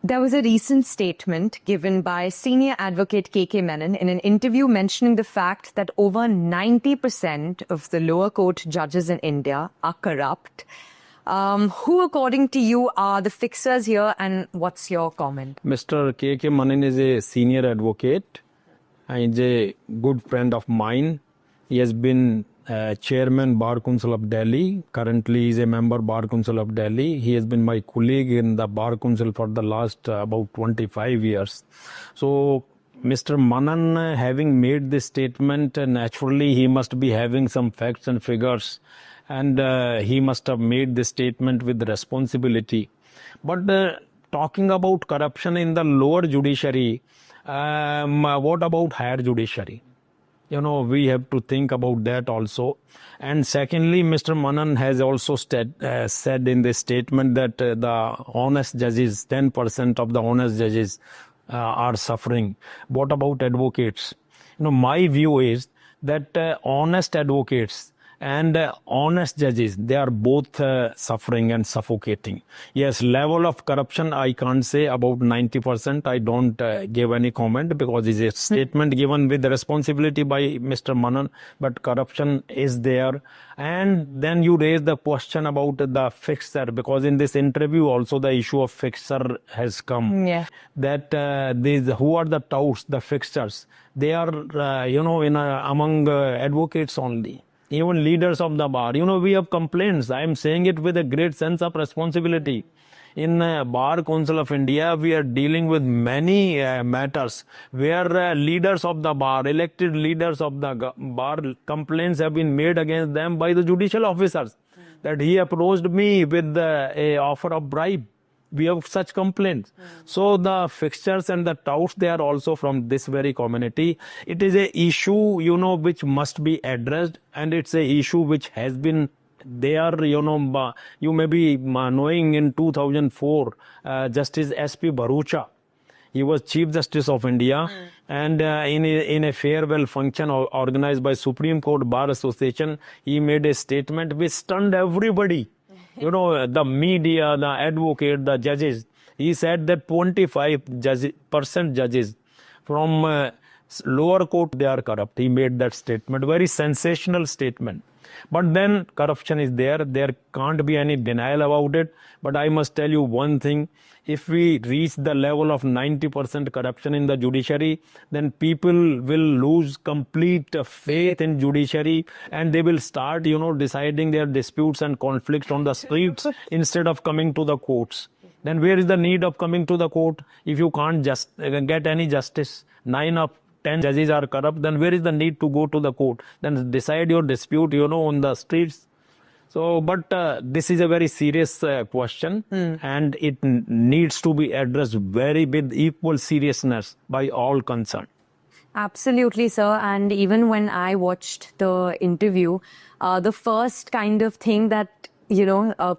There was a recent statement given by senior advocate KK Menon in an interview mentioning the fact that over 90% of the lower court judges in India are corrupt. Who, according to you, are the fixers here, and what's your comment? Mr. KK Menon is a senior advocate. He's a good friend of mine. He has been chairman Bar Council of Delhi. Currently, he is a member Bar Council of Delhi. He has been my colleague in the Bar Council for the last about 25 years. So, Mr. Menon, having made this statement, naturally he must be having some facts and figures, and he must have made this statement with responsibility. But talking about corruption in the lower judiciary, what about higher judiciary? You know, we have to think about that also. And secondly, Mr. Menon has also said in this statement that the honest judges, 10% of the honest judges are suffering. What about advocates? You know, my view is that honest advocates and honest judges, they are both suffering and suffocating. Yes, level of corruption, I can't say about 90%. I don't give any comment because it's a statement given with responsibility by Mr. Menon, but corruption is there. And then you raise the question about the fixer, because in this interview also the issue of fixer has come. Yeah. That who are the touts, the fixers? They are, among advocates only. Even leaders of the bar. You know, we have complaints. I am saying it with a great sense of responsibility. In Bar Council of India, we are dealing with many matters where leaders of the bar, elected leaders of the bar, complaints have been made against them by the judicial officers. That he approached me with a offer of bribe. We have such complaints. So the fixtures and the touts, they are also from this very community. It is a issue, you know, which must be addressed, and it's a issue which has been there, you know. You may be knowing in 2004, Justice S.P. Bharucha, he was Chief Justice of India, and in a farewell function organized by Supreme Court Bar Association, he made a statement which stunned everybody. You know, the media, the advocate, the judges. He said that 25% judges from lower court, they are corrupt. He made that statement, very sensational statement. But then corruption is there. There can't be any denial about it. But I must tell you one thing. If we reach the level of 90% corruption in the judiciary, then people will lose complete faith in judiciary, and they will start, you know, deciding their disputes and conflicts on the streets instead of coming to the courts. Then where is the need of coming to the court if you can't just get any justice? 9 of 10 judges are corrupt, then where is the need to go to the court? Then decide your dispute, you know, on the streets. So, but this is a very serious question, and it needs to be addressed with equal seriousness by all concerned. Absolutely, sir. And even when I watched the interview, the first kind of thing that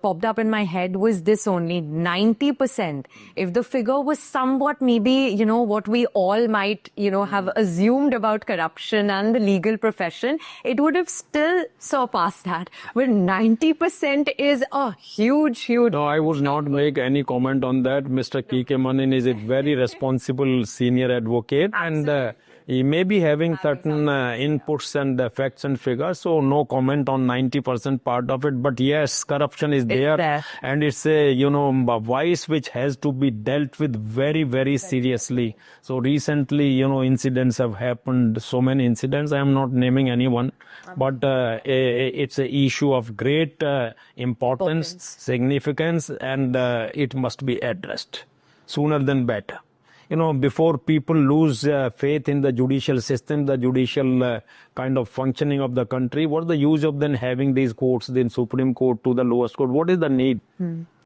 popped up in my head was this only, 90%. If the figure was somewhat maybe, what we all might, have assumed about corruption and the legal profession, it would have still surpassed that. But 90% is a huge... No, I would not make any comment on that. Mr. KK Menon is a very responsible senior advocate, and he may be having certain inputs and facts and figures, so no comment on 90% part of it. But yes, corruption is there, and it's a, a vice which has to be dealt with very, very seriously. So recently, incidents have happened, so many incidents. I am not naming anyone, but it's an issue of great importance, significance, and it must be addressed sooner than better. Before people lose faith in the judicial system, the judicial kind of functioning of the country, what's the use of then having these courts, the Supreme Court to the lowest court? What is the need?